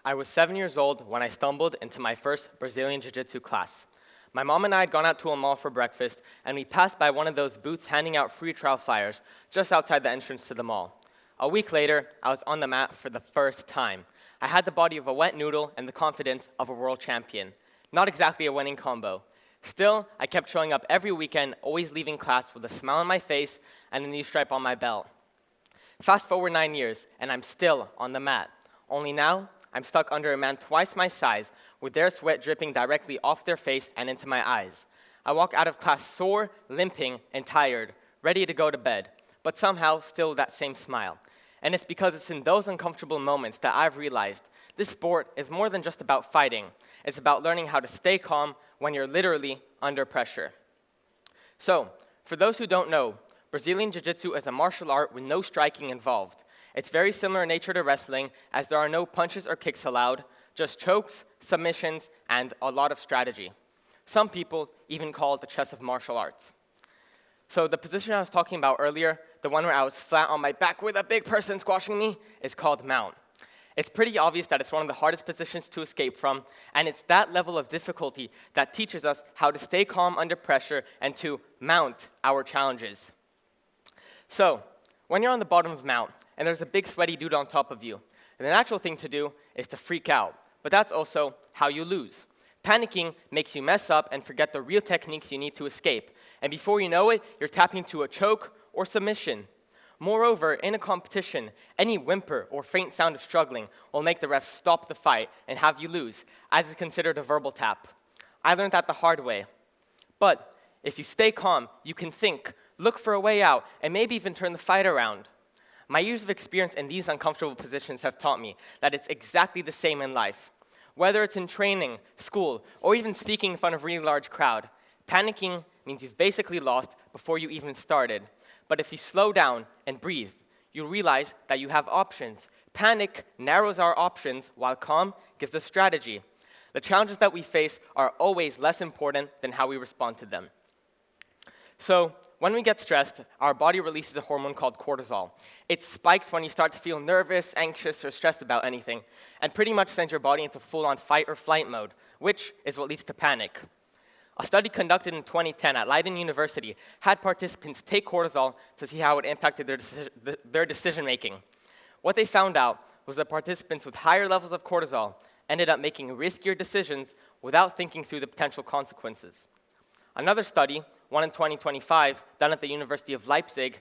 I was 7 years old when I stumbled into my first Brazilian Jiu-Jitsu class. My mom and I had gone out to a mall for breakfast, and we passed by one of those booths handing out free trial flyers just outside the entrance to the mall. A week later, I was on the mat for the first time. I had the body of a wet noodle and the confidence of a world champion. Not exactly a winning combo. Still, I kept showing up every weekend, always leaving class with a smile on my face and a new stripe on my belt. Fast forward 9 years, and I'm still on the mat. Only now, I'm stuck under a man twice my size, with their sweat dripping directly off their face and into my eyes. I walk out of class sore, limping, and tired, ready to go to bed, but somehow still that same smile. And it's because it's in those uncomfortable moments that I've realized this sport is more than just about fighting. It's about learning how to stay calm when you're literally under pressure. So, for those who don't know, Brazilian Jiu-Jitsu is a martial art with no striking involved. It's very similar in nature to wrestling, as there are no punches or kicks allowed, just chokes, submissions, and a lot of strategy. Some people even call it the chess of martial arts. So the position I was talking about earlier, the one where I was flat on my back with a big person squashing me, is called mount. It's pretty obvious that it's one of the hardest positions to escape from, and it's that level of difficulty that teaches us how to stay calm under pressure and to mount our challenges. So, when you're on the bottom of mount, and there's a big sweaty dude on top of you, the natural thing to do is to freak out, but that's also how you lose. Panicking makes you mess up and forget the real techniques you need to escape, and before you know it, you're tapping into a choke or submission. Moreover, in a competition, any whimper or faint sound of struggling will make the ref stop the fight and have you lose, as is considered a verbal tap. I learned that the hard way. But if you stay calm, you can think, look for a way out, and maybe even turn the fight around. My years of experience in these uncomfortable positions have taught me that it's exactly the same in life. Whether it's in training, school, or even speaking in front of a really large crowd, panicking means you've basically lost before you even started. But if you slow down and breathe, you'll realize that you have options. Panic narrows our options, while calm gives us strategy. The challenges that we face are always less important than how we respond to them. So, when we get stressed, our body releases a hormone called cortisol. It spikes when you start to feel nervous, anxious, or stressed about anything, and pretty much sends your body into full-on fight or flight mode, which is what leads to panic. A study conducted in 2010 at Leiden University had participants take cortisol to see how it impacted their decision-making. What they found out was that participants with higher levels of cortisol ended up making riskier decisions without thinking through the potential consequences. Another study, one in 2025, done at the University of Leipzig,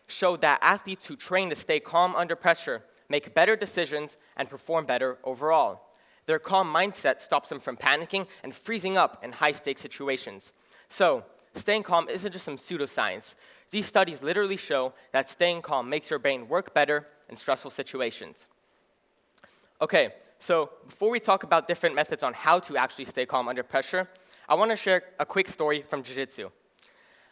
showed that athletes who train to stay calm under pressure make better decisions and perform better overall. Their calm mindset stops them from panicking and freezing up in high-stakes situations. So, staying calm isn't just some pseudoscience. These studies literally show that staying calm makes your brain work better in stressful situations. Okay, so before we talk about different methods on how to actually stay calm under pressure, I want to share a quick story from Jiu-Jitsu.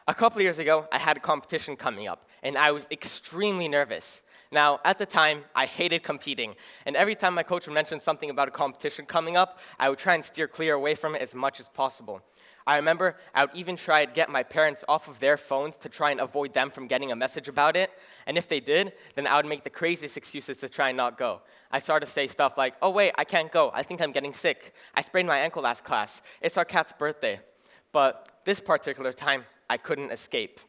A couple years ago, I had a competition coming up, and I was extremely nervous. Now, at the time, I hated competing, and every time my coach would mention something about a competition coming up, I would try and steer clear away from it as much as possible. I remember I would even try to get my parents off of their phones to try and avoid them from getting a message about it, and if they did, then I would make the craziest excuses to try and not go. I started to say stuff like, oh wait, I can't go, I think I'm getting sick. I sprained my ankle last class. It's our cat's birthday. But this particular time, I couldn't escape.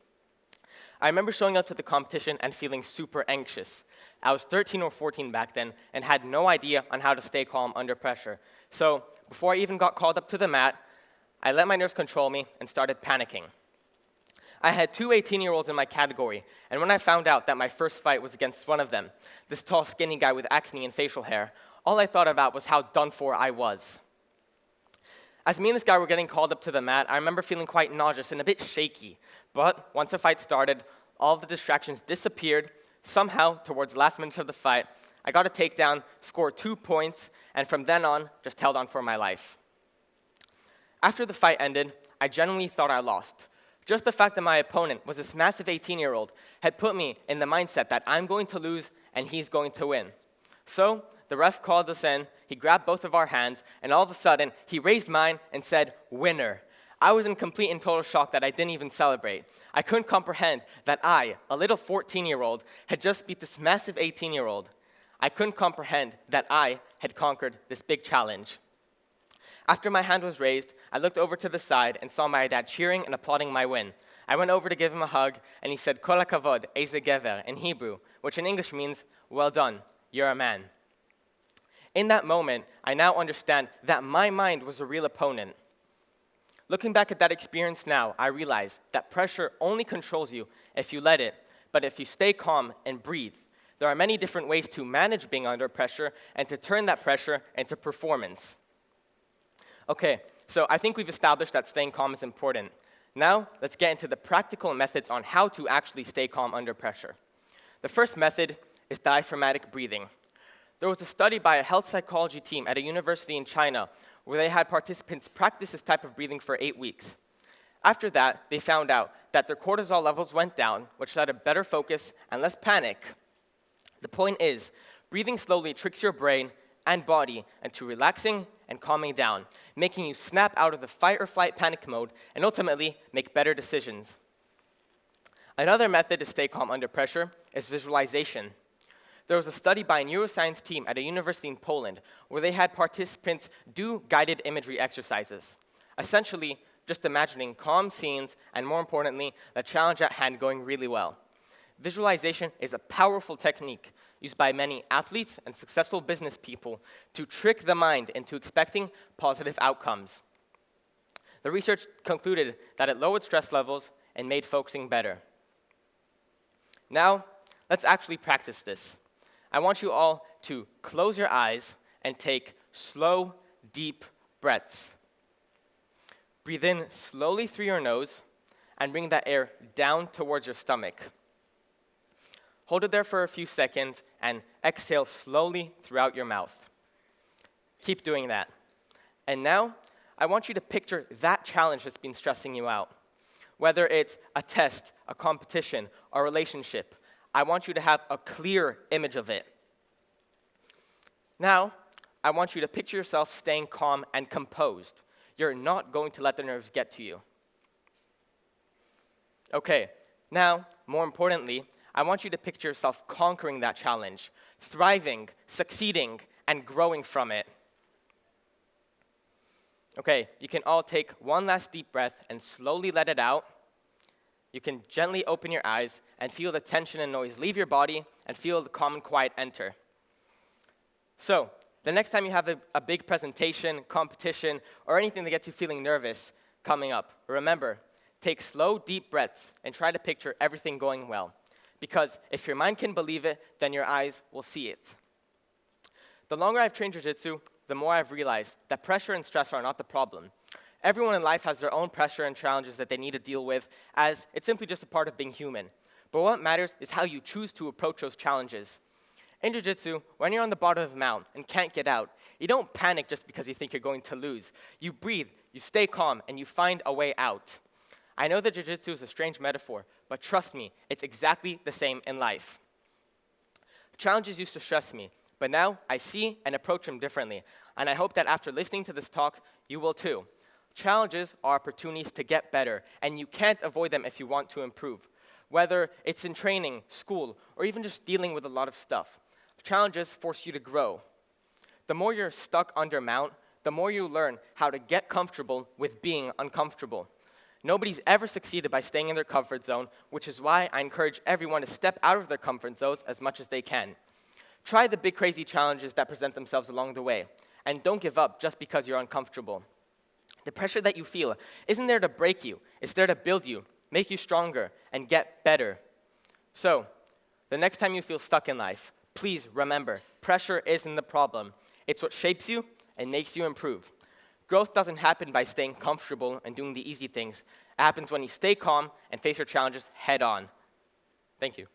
I remember showing up to the competition and feeling super anxious. I was 13 or 14 back then and had no idea on how to stay calm under pressure. So before I even got called up to the mat, I let my nerves control me and started panicking. I had two 18-year-olds in my category, and when I found out that my first fight was against one of them, this tall, skinny guy with acne and facial hair, all I thought about was how done for I was. As me and this guy were getting called up to the mat, I remember feeling quite nauseous and a bit shaky. But once the fight started, all of the distractions disappeared. Somehow, towards the last minutes of the fight, I got a takedown, scored 2 points, and from then on, just held on for my life. After the fight ended, I genuinely thought I lost. Just the fact that my opponent was this massive 18-year-old had put me in the mindset that I'm going to lose and he's going to win. So, the ref called us in, he grabbed both of our hands, and all of a sudden, he raised mine and said, "Winner." I was in complete and total shock that I didn't even celebrate. I couldn't comprehend that I, a little 14-year-old, had just beat this massive 18-year-old. I couldn't comprehend that I had conquered this big challenge. After my hand was raised, I looked over to the side and saw my dad cheering and applauding my win. I went over to give him a hug, and he said, Kol hakavod, eze gever, in Hebrew, which in English means, well done, you're a man. In that moment, I now understand that my mind was a real opponent. Looking back at that experience now, I realize that pressure only controls you if you let it, but if you stay calm and breathe. There are many different ways to manage being under pressure and to turn that pressure into performance. Okay, so I think we've established that staying calm is important. Now, let's get into the practical methods on how to actually stay calm under pressure. The first method is diaphragmatic breathing. There was a study by a health psychology team at a university in China where they had participants practice this type of breathing for 8 weeks. After that, they found out that their cortisol levels went down, which led to better focus and less panic. The point is, breathing slowly tricks your brain and body into relaxing and calming down, making you snap out of the fight or flight panic mode and ultimately make better decisions. Another method to stay calm under pressure is visualization. There was a study by a neuroscience team at a university in Poland where they had participants do guided imagery exercises. Essentially, just imagining calm scenes and, more importantly, the challenge at hand going really well. Visualization is a powerful technique used by many athletes and successful business people to trick the mind into expecting positive outcomes. The research concluded that it lowered stress levels and made focusing better. Now, let's actually practice this. I want you all to close your eyes and take slow, deep breaths. Breathe in slowly through your nose and bring that air down towards your stomach. Hold it there for a few seconds and exhale slowly throughout your mouth. Keep doing that. And now, I want you to picture that challenge that's been stressing you out. Whether it's a test, a competition, a relationship, I want you to have a clear image of it. Now, I want you to picture yourself staying calm and composed. You're not going to let the nerves get to you. Okay, now, more importantly, I want you to picture yourself conquering that challenge, thriving, succeeding, and growing from it. Okay, you can all take one last deep breath and slowly let it out. You can gently open your eyes and feel the tension and noise leave your body and feel the calm and quiet enter. So, the next time you have a big presentation, competition, or anything that gets you feeling nervous coming up, remember, take slow, deep breaths and try to picture everything going well. Because if your mind can believe it, then your eyes will see it. The longer I've trained jiu-jitsu, the more I've realized that pressure and stress are not the problem. Everyone in life has their own pressure and challenges that they need to deal with, as it's simply just a part of being human. But what matters is how you choose to approach those challenges. In jiu-jitsu, when you're on the bottom of a mountain and can't get out, you don't panic just because you think you're going to lose. You breathe, you stay calm, and you find a way out. I know that jiu-jitsu is a strange metaphor, but trust me, it's exactly the same in life. Challenges used to stress me, but now I see and approach them differently, and I hope that after listening to this talk, you will too. Challenges are opportunities to get better, and you can't avoid them if you want to improve. Whether it's in training, school, or even just dealing with a lot of stuff, challenges force you to grow. The more you're stuck under mount, the more you learn how to get comfortable with being uncomfortable. Nobody's ever succeeded by staying in their comfort zone, which is why I encourage everyone to step out of their comfort zones as much as they can. Try the big crazy challenges that present themselves along the way, and don't give up just because you're uncomfortable. The pressure that you feel isn't there to break you, it's there to build you, make you stronger, and get better. So, the next time you feel stuck in life, please remember, pressure isn't the problem. It's what shapes you and makes you improve. Growth doesn't happen by staying comfortable and doing the easy things. It happens when you stay calm and face your challenges head on. Thank you.